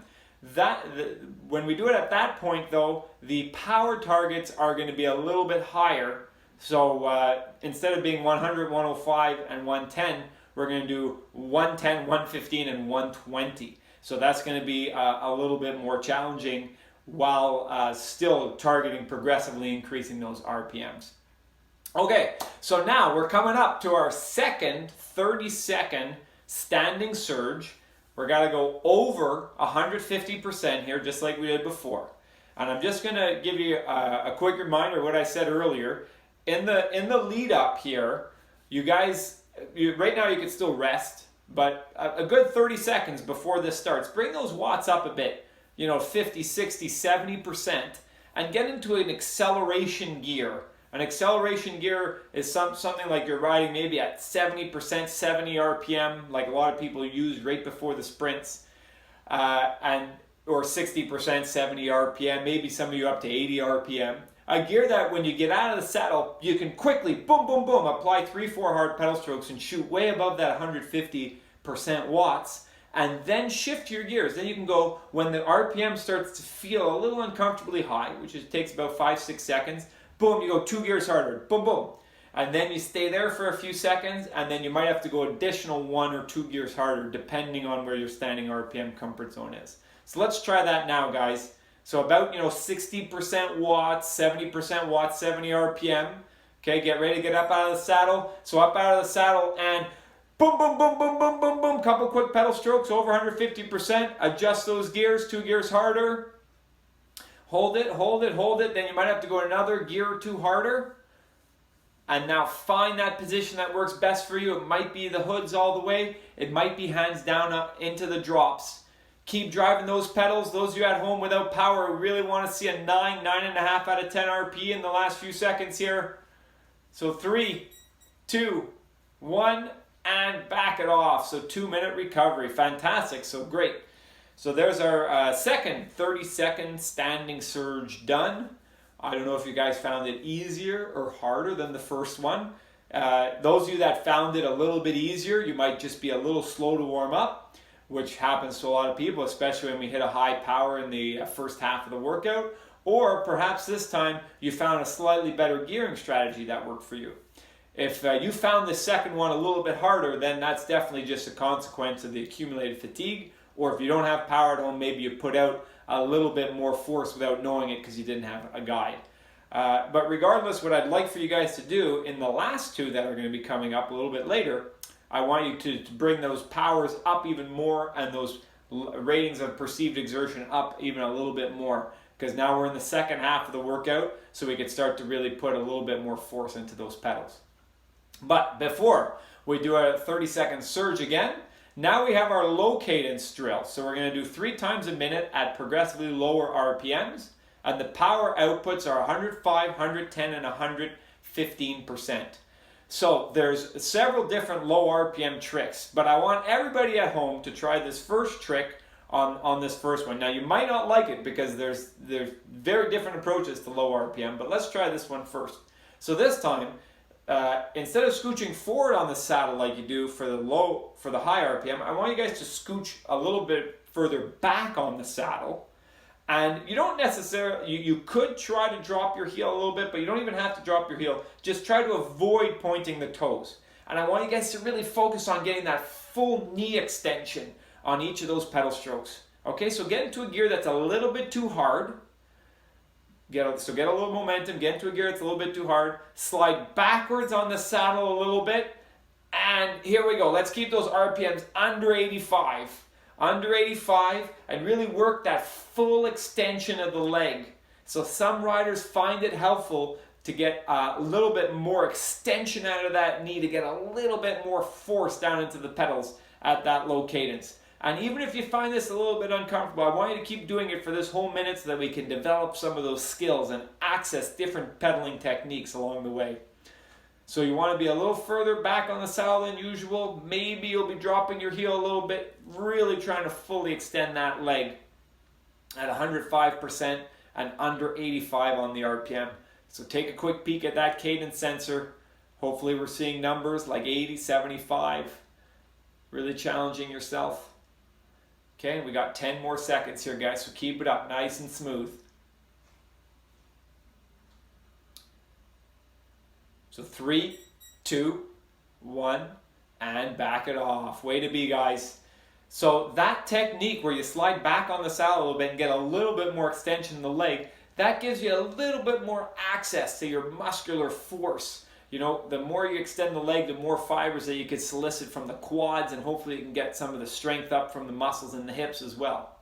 When we do it at that point though, the power targets are going to be a little bit higher. So instead of being 100, 105, and 110, we're going to do 110, 115, and 120. So that's going to be a little bit more challenging while still targeting progressively increasing those RPMs. Okay, so now we're coming up to our second 30-second standing surge. We're going to go over 150% here, just like we did before. And I'm just going to give you a quick reminder of what I said earlier. In the lead up here, you guys, right now you can still rest, but a good 30 seconds before this starts, bring those watts up a bit, 50, 60, 70%, and get into an acceleration gear. An acceleration gear is something like you're riding maybe at 70%, 70 RPM, like a lot of people use right before the sprints, or 60%, 70 RPM, maybe some of you up to 80 RPM. A gear that when you get out of the saddle, you can quickly, boom, boom, boom, apply 3-4 hard pedal strokes and shoot way above that 150% watts, and then shift your gears. Then you can go, when the RPM starts to feel a little uncomfortably high, which takes about 5-6 seconds, boom, you go 2 gears harder, boom, boom. And then you stay there for a few seconds, and then you might have to go additional 1 or 2 gears harder, depending on where your standing RPM comfort zone is. So let's try that now, guys. So about 60% watts, 70% watts, 70 RPM. Okay, get ready to get up out of the saddle. So up out of the saddle and boom, boom, boom, boom, boom, boom, boom. Couple quick pedal strokes over 150%. Adjust those gears, 2 gears harder. Hold it, hold it, hold it. Then you might have to go another gear or 2 harder. And now find that position that works best for you. It might be the hoods all the way. It might be hands down up into the drops. Keep driving those pedals. Those of you at home without power really want to see a 9, 9.5 out of 10 RP in the last few seconds here. So 3, 2, 1, and back it off. So 2-minute recovery. Fantastic. So great. So there's our second 30-second standing surge done. I don't know if you guys found it easier or harder than the first one. Those of you that found it a little bit easier, you might just be a little slow to warm up, which happens to a lot of people, especially when we hit a high power in the first half of the workout. Or perhaps this time you found a slightly better gearing strategy that worked for you. If you found the second one a little bit harder, then that's definitely just a consequence of the accumulated fatigue. Or if you don't have power at home, maybe you put out a little bit more force without knowing it because you didn't have a guide. But regardless, what I'd like for you guys to do in the last 2 that are going to be coming up a little bit later, I want you to bring those powers up even more and those ratings of perceived exertion up even a little bit more, because now we're in the second half of the workout, so we can start to really put a little bit more force into those pedals. But before we do a 30-second surge again, now we have our low cadence drill. So we're going to do 3 times a minute at progressively lower RPMs, and the power outputs are 105, 110, and 115%. So there's several different low RPM tricks, but I want everybody at home to try this first trick on this first one. Now you might not like it because there's very different approaches to low RPM, but let's try this one first. So this time, instead of scooching forward on the saddle like you do for the high RPM, I want you guys to scooch a little bit further back on the saddle. And you don't necessarily, you could try to drop your heel a little bit, but you don't even have to drop your heel. Just try to avoid pointing the toes. And I want you guys to really focus on getting that full knee extension on each of those pedal strokes. Okay, so get into a gear that's a little bit too hard. Get a little momentum, get into a gear that's a little bit too hard. Slide backwards on the saddle a little bit. And here we go. Let's keep those RPMs under 85. Under 85, and really work that full extension of the leg. So some riders find it helpful to get a little bit more extension out of that knee, to get a little bit more force down into the pedals at that low cadence. And even if you find this a little bit uncomfortable, I want you to keep doing it for this whole minute so that we can develop some of those skills and access different pedaling techniques along the way. So you want to be a little further back on the saddle than usual. Maybe you'll be dropping your heel a little bit, really trying to fully extend that leg at 105% and under 85 on the RPM. So take a quick peek at that cadence sensor. Hopefully we're seeing numbers like 80, 75. Really challenging yourself. Okay, we got 10 more seconds here, guys, so keep it up nice and smooth. So 3, 2, 1, and back it off. Way to be, guys. So that technique where you slide back on the saddle a little bit and get a little bit more extension in the leg, that gives you a little bit more access to your muscular force. You know, the more you extend the leg, the more fibers that you can solicit from the quads, and hopefully you can get some of the strength up from the muscles in the hips as well.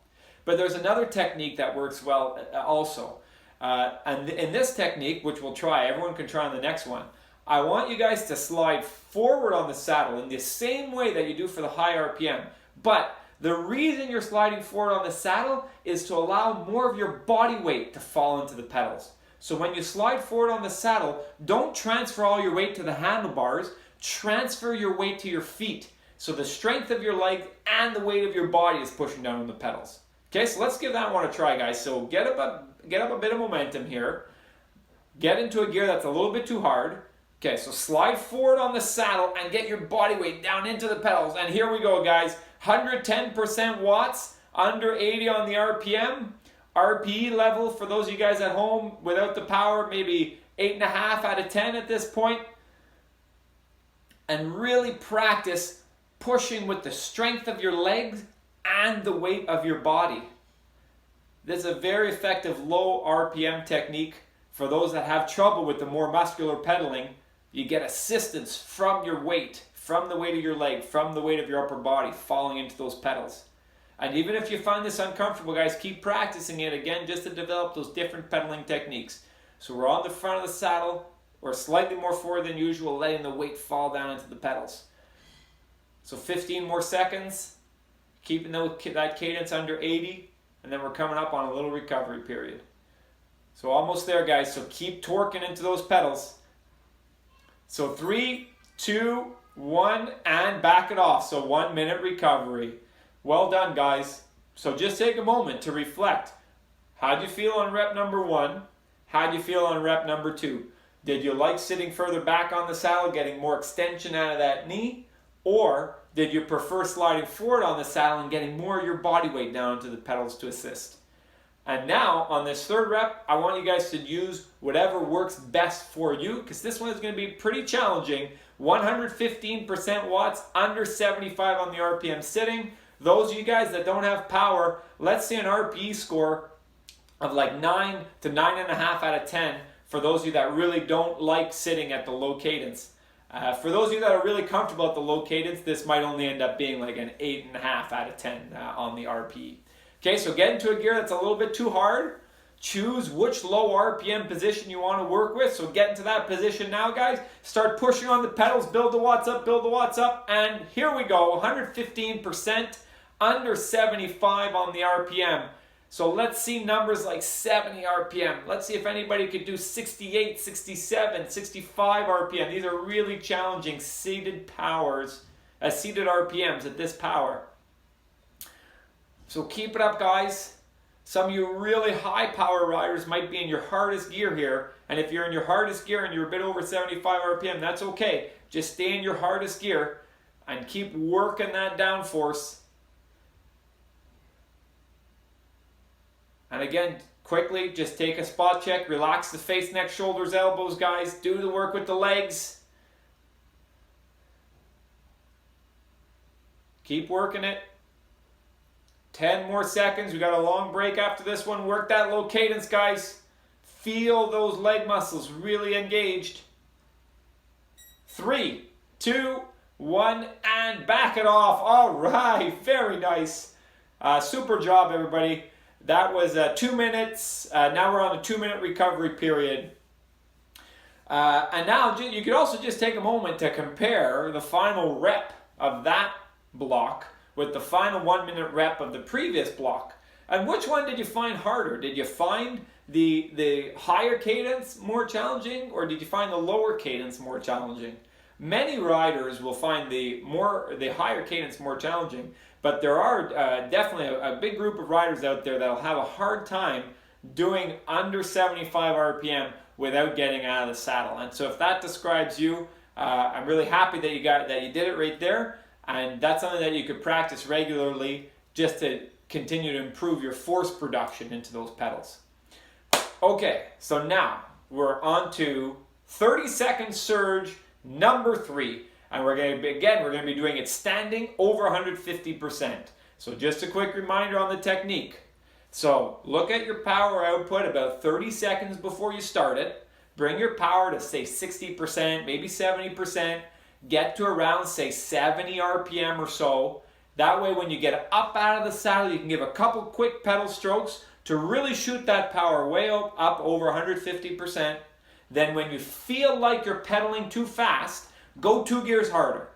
But there's another technique that works well also. And in this technique, which we'll try, everyone can try on the next one, I want you guys to slide forward on the saddle in the same way that you do for the high RPM. But the reason you're sliding forward on the saddle is to allow more of your body weight to fall into the pedals. So when you slide forward on the saddle, don't transfer all your weight to the handlebars, transfer your weight to your feet. So the strength of your leg and the weight of your body is pushing down on the pedals. Okay, so let's give that one a try, guys. So get up a bit of momentum here. Get into a gear that's a little bit too hard. Okay, so slide forward on the saddle and get your body weight down into the pedals. And here we go, guys. 110% watts, under 80 on the RPM. RPE level, for those of you guys at home without the power, maybe 8.5 out of 10 at this point. And really practice pushing with the strength of your legs and the weight of your body. This is a very effective low RPM technique for those that have trouble with the more muscular pedaling. You get assistance from your weight, from the weight of your leg, from the weight of your upper body falling into those pedals. And even if you find this uncomfortable, guys, keep practicing it again just to develop those different pedaling techniques. So we're on the front of the saddle, we're slightly more forward than usual, letting the weight fall down into the pedals. So 15 more seconds, keeping that cadence under 80, and then we're coming up on a little recovery period. So almost there, guys, so keep torquing into those pedals. So 3, 2, 1, and back it off. So 1 minute recovery. Well done, guys. So just take a moment to reflect. How'd you feel on rep number 1? How'd you feel on rep number 2? Did you like sitting further back on the saddle, getting more extension out of that knee? Or did you prefer sliding forward on the saddle and getting more of your body weight down into the pedals to assist? And now, on this third rep, I want you guys to use whatever works best for you, because this one is going to be pretty challenging. 115% watts, under 75 on the RPM sitting. Those of you guys that don't have power, let's say an RPE score of like 9 to 9.5 out of 10 for those of you that really don't like sitting at the low cadence. For those of you that are really comfortable at the low cadence, this might only end up being like an 8.5 out of 10 on the RPE. Okay, so get into a gear that's a little bit too hard. Choose which low RPM position you want to work with. So get into that position now, guys. Start pushing on the pedals, build the watts up, and here we go, 115%, under 75 on the RPM. So let's see numbers like 70 RPM. Let's see if anybody could do 68, 67, 65 RPM. These are really challenging seated powers, seated RPMs at this power. So keep it up, guys. Some of you really high power riders might be in your hardest gear here. And if you're in your hardest gear and you're a bit over 75 RPM, that's okay. Just stay in your hardest gear and keep working that downforce. And again, quickly, just take a spot check. Relax the face, neck, shoulders, elbows, guys. Do the work with the legs. Keep working it. 10 more seconds. We got a long break after this one. Work that low cadence, guys. Feel those leg muscles really engaged. 3, 2, 1, and back it off. All right, very nice. Super job, everybody. That was 2 minutes. Now we're on a 2-minute recovery period. And now you could also just take a moment to compare the final rep of that block with the final 1-minute rep of the previous block. And which one did you find harder? Did you find the higher cadence more challenging, or did you find the lower cadence more challenging? Many riders will find the higher cadence more challenging, but there are definitely a big group of riders out there that'll have a hard time doing under 75 RPM without getting out of the saddle. And so if that describes you, I'm really happy that you did it right there, and that's something that you could practice regularly just to continue to improve your force production into those pedals. Okay, so now we're on to 30-second surge number 3. And we're going to be doing it standing over 150%. So just a quick reminder on the technique. So look at your power output about 30 seconds before you start it. Bring your power to say 60%, maybe 70%. Get to around say 70 RPM or so. That way when you get up out of the saddle, you can give a couple quick pedal strokes to really shoot that power way up over 150%. Then when you feel like you're pedaling too fast, go 2 gears harder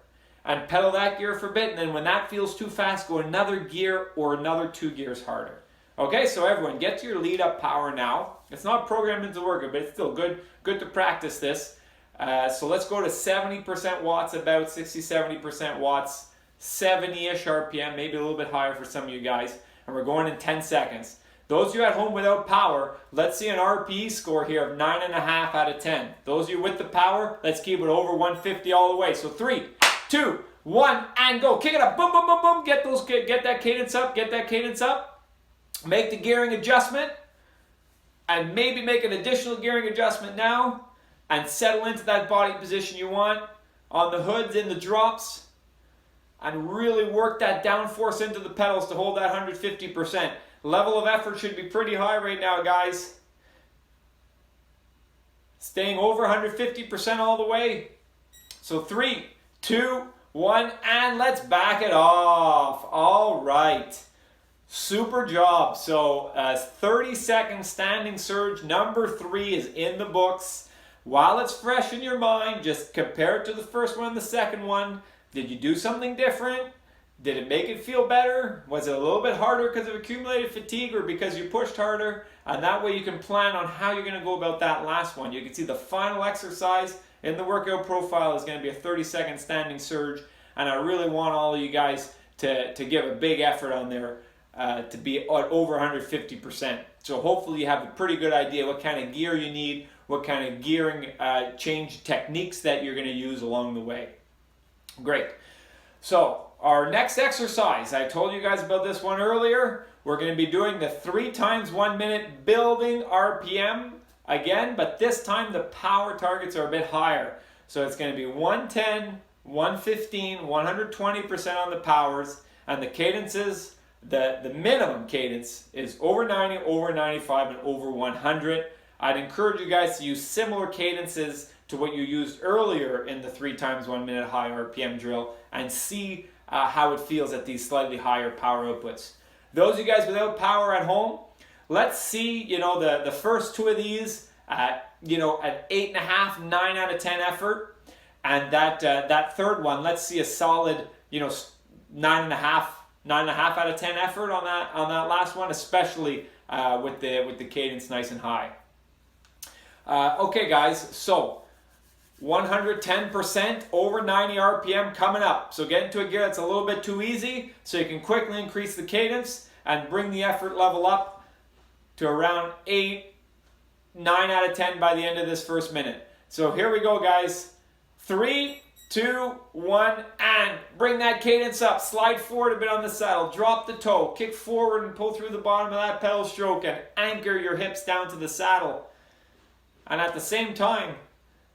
and pedal that gear for a bit, and then when that feels too fast, go another gear or another 2 gears harder. Okay, so everyone, get to your lead up power now. It's not programmed into the workout, but it's still good to practice this. So let's go to 70% watts, about 60-70% watts, 70-ish RPM, maybe a little bit higher for some of you guys, and we're going in 10 seconds. Those of you at home without power, let's see an RPE score here of 9.5 out of 10. Those of you with the power, let's keep it over 150 all the way. So 3, 2, 1, and go. Kick it up. Boom, boom, boom, boom. Get that cadence up. Get that cadence up. Make the gearing adjustment. And maybe make an additional gearing adjustment now. And settle into that body position you want. On the hoods, in the drops. And really work that downforce into the pedals to hold that 150%. Level of effort should be pretty high right now, guys. Staying over 150% all the way. So 3, 2, 1, and let's back it off. All right. Super job. So 30-second standing surge number 3 is in the books. While it's fresh in your mind, just compare it to the first one and the second one. Did you do something different? Did it make it feel better? Was it a little bit harder because of accumulated fatigue or because you pushed harder? And that way you can plan on how you're going to go about that last one. You can see the final exercise in the workout profile is going to be a 30-second standing surge. And I really want all of you guys to give a big effort on there to be at over 150%. So hopefully you have a pretty good idea what kind of gear you need, what kind of gearing change techniques that you're going to use along the way. Great. So our next exercise, I told you guys about this one earlier. We're going to be doing the 3 times 1 minute building RPM again, but this time the power targets are a bit higher. So it's going to be 110, 115, 120% on the powers, and the cadences, the minimum cadence is over 90, over 95, and over 100. I'd encourage you guys to use similar cadences to what you used earlier in the 3 times 1 minute high RPM drill and see how it feels at these slightly higher power outputs. Those of you guys without power at home, let's see, the first 2 of these at, at 8.5, 9 out of 10 effort. And that third one, let's see a solid, 9.5 out of 10 effort on that last one, especially with the cadence nice and high. Okay guys, so 110% over 90 RPM coming up. So get into a gear that's a little bit too easy so you can quickly increase the cadence and bring the effort level up to around 8, 9 out of 10 by the end of this first minute. So here we go guys. 3, 2, 1, and bring that cadence up. Slide forward a bit on the saddle. Drop the toe. Kick forward and pull through the bottom of that pedal stroke and anchor your hips down to the saddle. And at the same time,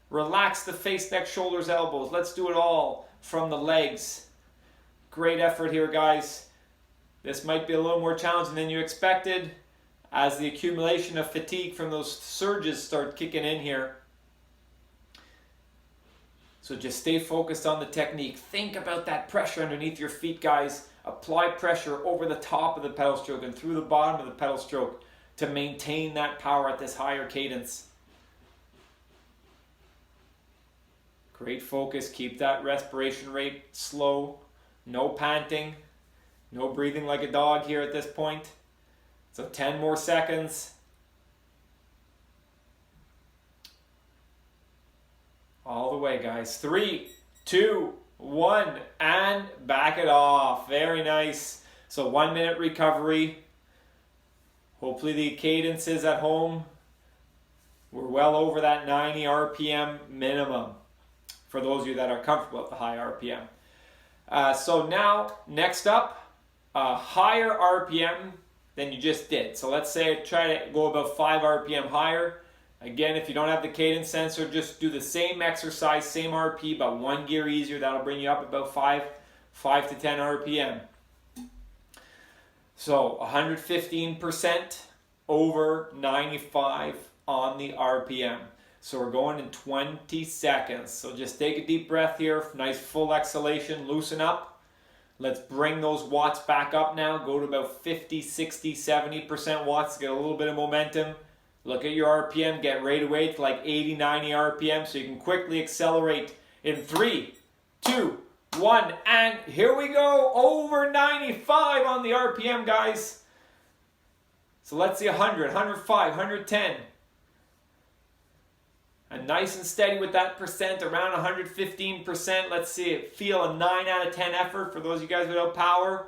relax the face, neck, shoulders, elbows. Let's do it all from the legs. Great effort here, guys. This might be a little more challenging than you expected as the accumulation of fatigue from those surges start kicking in here. So just stay focused on the technique. Think about that pressure underneath your feet, guys. Apply pressure over the top of the pedal stroke and through the bottom of the pedal stroke to maintain that power at this higher cadence. Great focus. Keep that respiration rate slow. No panting. No breathing like a dog here at this point. So 10 more seconds. All the way, guys. 3, 2, 1, and back it off. Very nice. So 1 minute recovery. Hopefully the cadences at home were well over that 90 RPM minimum. for those of you that are comfortable at the high RPM. So now, next up, higher RPM than you just did. So let's say try to go about 5 RPM higher. Again, if you don't have the cadence sensor, just do the same exercise, same RP, but 1 gear easier. That'll bring you up about 5 to 10 RPM. So 115% over 95 on the RPM. So we're going in 20 seconds. So just take a deep breath here, nice full exhalation, loosen up. Let's bring those watts back up now. Go to about 50, 60, 70% watts, get a little bit of momentum. Look at your RPM, get right away to like 80, 90 RPM so you can quickly accelerate in 3, 2, 1, and here we go, over 95 on the RPM, guys. So let's see 100, 105, 110. And nice and steady with that percent, around 115%. Let's see it feel a 9 out of 10 effort for those of you guys without power.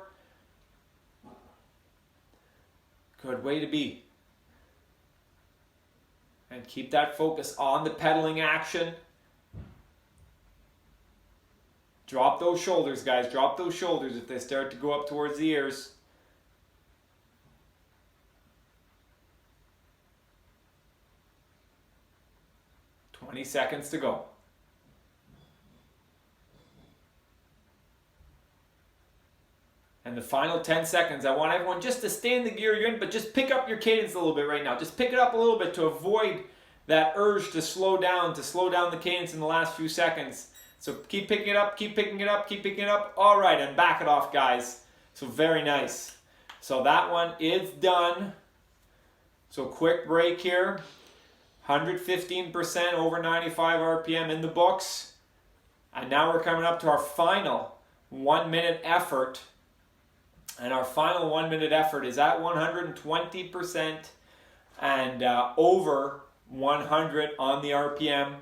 Good way to be. And keep that focus on the pedaling action. Drop those shoulders, guys. Drop those shoulders if they start to go up towards the ears. Seconds to go. And the final 10 seconds, I want everyone just to stay in the gear you're in, but just pick up your cadence a little bit right now. Just pick it up a little bit to avoid that urge to slow down the cadence in the last few seconds. So keep picking it up, keep picking it up, keep picking it up. All right, and back it off, guys. So very nice. So that one is done. So quick break here. 115% over 95 RPM in the books. And now we're coming up to our final 1 minute effort. And our final 1 minute effort is at 120% and over 100 on the RPM.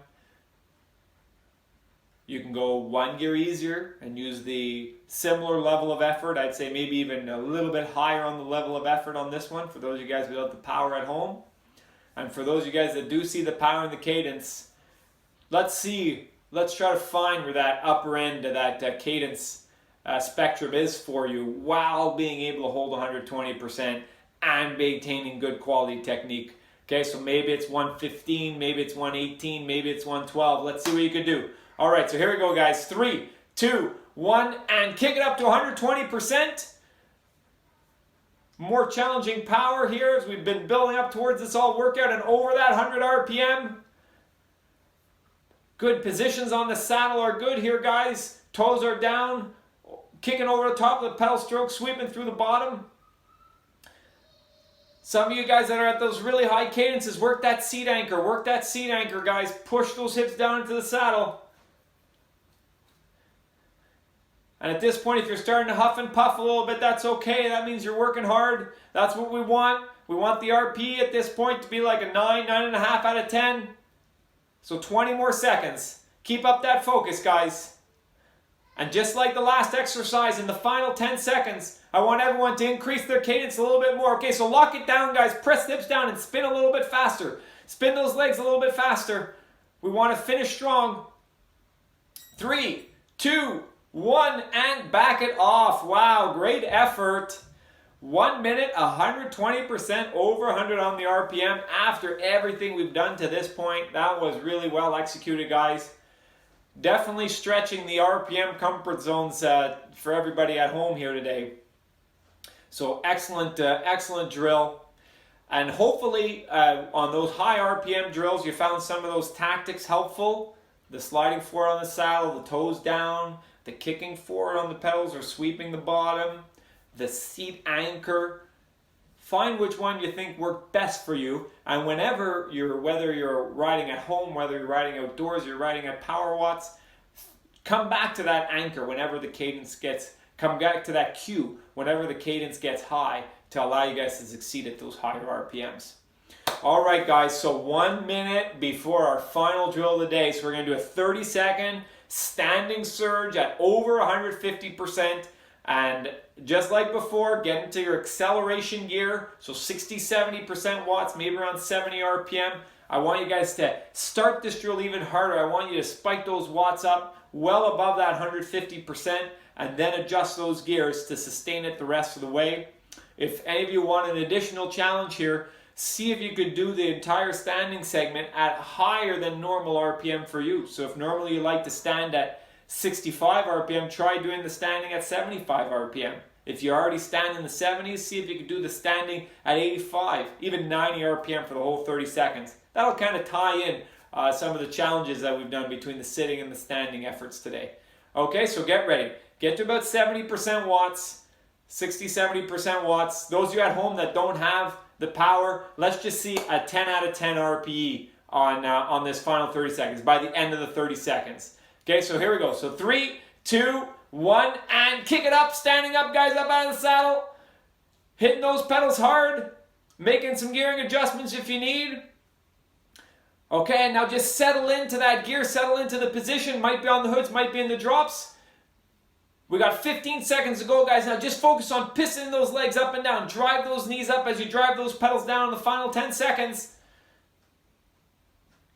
You can go 1 gear easier and use the similar level of effort. I'd say maybe even a little bit higher on the level of effort on this one for those of you guys without the power at home. And for those of you guys that do see the power and the cadence, let's try to find where that upper end of that cadence spectrum is for you while being able to hold 120% and maintaining good quality technique. Okay, so maybe it's 115, maybe it's 118, maybe it's 112. Let's see what you can do. All right, so here we go, guys. 3, 2, 1, and kick it up to 120%. More challenging power here as we've been building up towards this all workout and over that 100 RPM. Good positions on the saddle are good here, guys. Toes are down, kicking over the top of the pedal stroke, sweeping through the bottom. Some of you guys that are at those really high cadences, work that seat anchor, guys. Push those hips down into the saddle. And at this point, if you're starting to huff and puff a little bit, that's okay. That means you're working hard. That's what we want. We want the RP at this point to be like a 9, 9.5 out of 10. So 20 more seconds. Keep up that focus, guys. And just like the last exercise, in the final 10 seconds, I want everyone to increase their cadence a little bit more. Okay, so lock it down, guys. Press the hips down and spin a little bit faster. Spin those legs a little bit faster. We want to finish strong. 3, 2, 1, and back it off. Wow, great effort. 1 minute, 120% over 100 on the RPM after everything we've done to this point. That was really well executed, guys. Definitely stretching the RPM comfort zones for everybody at home here today. So excellent, excellent drill. And hopefully on those high RPM drills, you found some of those tactics helpful. The sliding forward on the saddle, the toes down, the kicking forward on the pedals or sweeping the bottom, the seat anchor. Find which one you think worked best for you. And whenever whether you're riding at home, whether you're riding outdoors, you're riding at PowerWatts, come back to that anchor whenever the cadence come back to that cue whenever the cadence gets high to allow you guys to succeed at those higher RPMs. All right, guys, so 1 minute before our final drill of the day. So we're going to do a 30-second standing surge at over 150%. And just like before, get into your acceleration gear. So 60, 70% watts, maybe around 70 RPM. I want you guys to start this drill even harder. I want you to spike those watts up well above that 150% and then adjust those gears to sustain it the rest of the way. If any of you want an additional challenge here, see if you could do the entire standing segment at higher than normal RPM for you. So if normally you like to stand at 65 RPM, try doing the standing at 75 RPM. If you already stand in the 70s, see if you could do the standing at 85, even 90 RPM for the whole 30 seconds. That'll kind of tie in some of the challenges that we've done between the sitting and the standing efforts today. Okay, so get ready. Get to about 70% watts, 60-70% watts. Those of you at home that don't have the power, let's just see a 10 out of 10 RPE on this final 30 seconds by the end of the 30 seconds. Okay, so here we go. So 3, 2, 1, and kick it up. Standing up, guys, up out of the saddle. Hitting those pedals hard. Making some gearing adjustments if you need. Okay, and now just settle into that gear. Settle into the position. Might be on the hoods, might be in the drops. We got 15 seconds to go, guys. Now just focus on pistoning those legs up and down. Drive those knees up as you drive those pedals down in the final 10 seconds.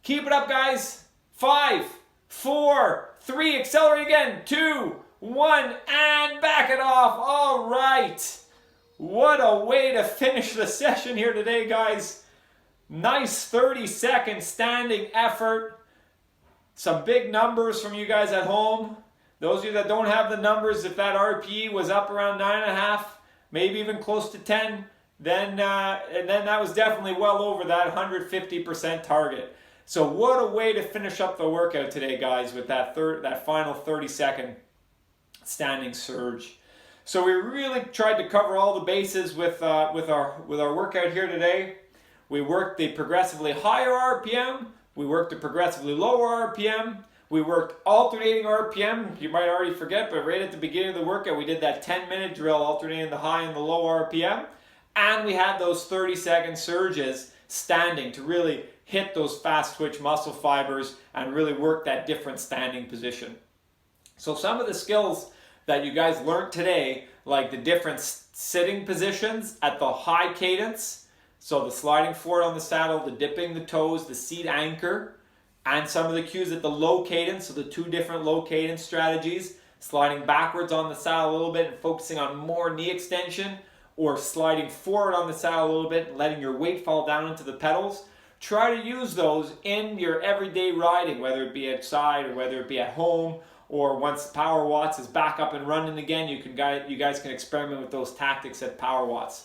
Keep it up, guys. 5, 4, 3, accelerate again. 2, 1, and back it off. All right. What a way to finish the session here today, guys. Nice 30-second standing effort. Some big numbers from you guys at home. Those of you that don't have the numbers, if that RPE was up around 9.5, maybe even close to 10, then that was definitely well over that 150% target. So what a way to finish up the workout today, guys, with that final 30-second standing surge. So we really tried to cover all the bases with our workout here today. We worked the progressively higher RPM. We worked the progressively lower RPM. We worked alternating RPM. You might already forget, but right at the beginning of the workout, we did that 10-minute drill alternating the high and the low RPM. And we had those 30-second surges standing to really hit those fast twitch muscle fibers and really work that different standing position. So some of the skills that you guys learned today, like the different sitting positions at the high cadence, so the sliding forward on the saddle, the dipping the toes, the seat anchor, and some of the cues at the low cadence, so the 2 different low cadence strategies, sliding backwards on the saddle a little bit and focusing on more knee extension, or sliding forward on the saddle a little bit and letting your weight fall down into the pedals. Try to use those in your everyday riding, whether it be outside or whether it be at home, or once PowerWatts is back up and running again, you guys can experiment with those tactics at PowerWatts.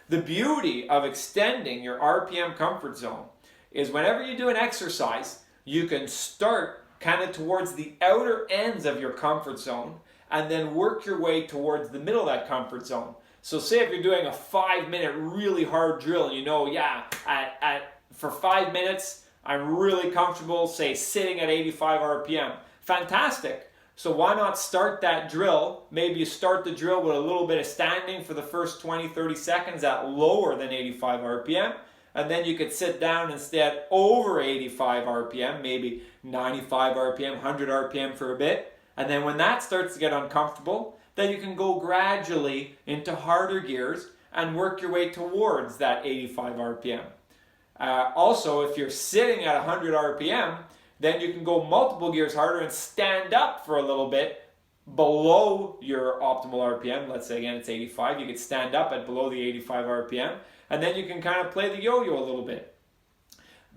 The beauty of extending your RPM comfort zone is whenever you do an exercise, you can start kind of towards the outer ends of your comfort zone and then work your way towards the middle of that comfort zone. So say if you're doing a 5-minute really hard drill and you know, yeah, for 5 minutes, I'm really comfortable, say, sitting at 85 RPM. Fantastic. So why not start that drill? Maybe you start the drill with a little bit of standing for the first 20-30 seconds at lower than 85 RPM. And then you could sit down and stay at over 85 RPM, maybe 95 RPM, 100 RPM for a bit. And then when that starts to get uncomfortable, then you can go gradually into harder gears and work your way towards that 85 RPM. Also, if you're sitting at 100 RPM, then you can go multiple gears harder and stand up for a little bit below your optimal RPM. Let's say again it's 85. You could stand up at below the 85 RPM. And then you can kind of play the yo-yo a little bit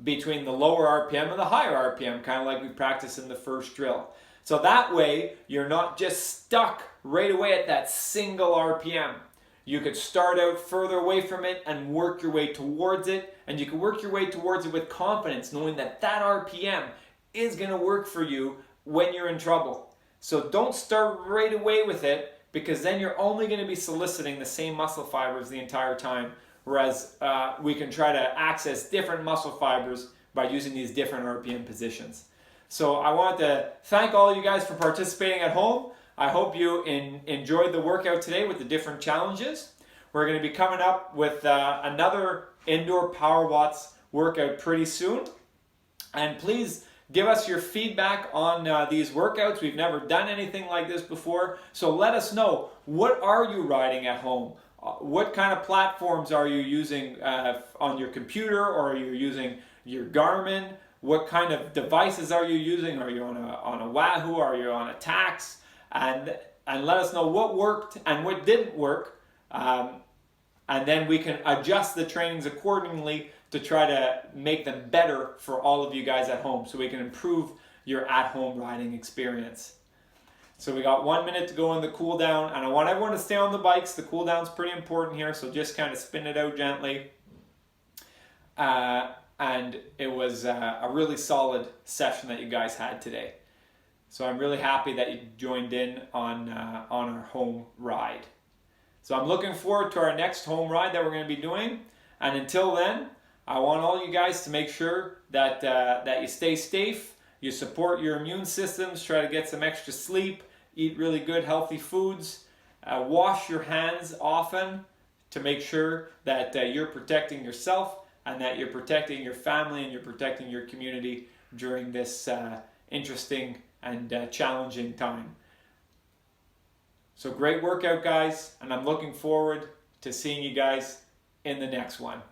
between the lower RPM and the higher RPM, kind of like we practiced in the first drill. So that way, you're not just stuck right away at that single RPM. You could start out further away from it and work your way towards it. And you can work your way towards it with confidence, knowing that that RPM is going to work for you when you're in trouble. So don't start right away with it, because then you're only going to be soliciting the same muscle fibers the entire time. Whereas we can try to access different muscle fibers by using these different RPM positions. So I want to thank all of you guys for participating at home. I hope you enjoyed the workout today with the different challenges. We're going to be coming up with another indoor PowerWatts workout pretty soon. And please give us your feedback on these workouts. We've never done anything like this before. So let us know, what are you riding at home? What kind of platforms are you using on your computer, or are you using your Garmin. What kind of devices are you using? Are you on a Wahoo? Are you on a Tax? And let us know what worked and what didn't work. And then we can adjust the trainings accordingly to try to make them better for all of you guys at home, so we can improve your at-home riding experience. So we got 1 minute to go in the cool down, and I want everyone to stay on the bikes. The cool down's pretty important here, so just kind of spin it out gently. And it was a really solid session that you guys had today. So I'm really happy that you joined in on our home ride. So I'm looking forward to our next home ride that we're going to be doing. And until then, I want all you guys to make sure that you stay safe, you support your immune systems, try to get some extra sleep, eat really good healthy foods, wash your hands often to make sure that you're protecting yourself and that you're protecting your family and you're protecting your community during this interesting and challenging time. So great workout, guys, and I'm looking forward to seeing you guys in the next one.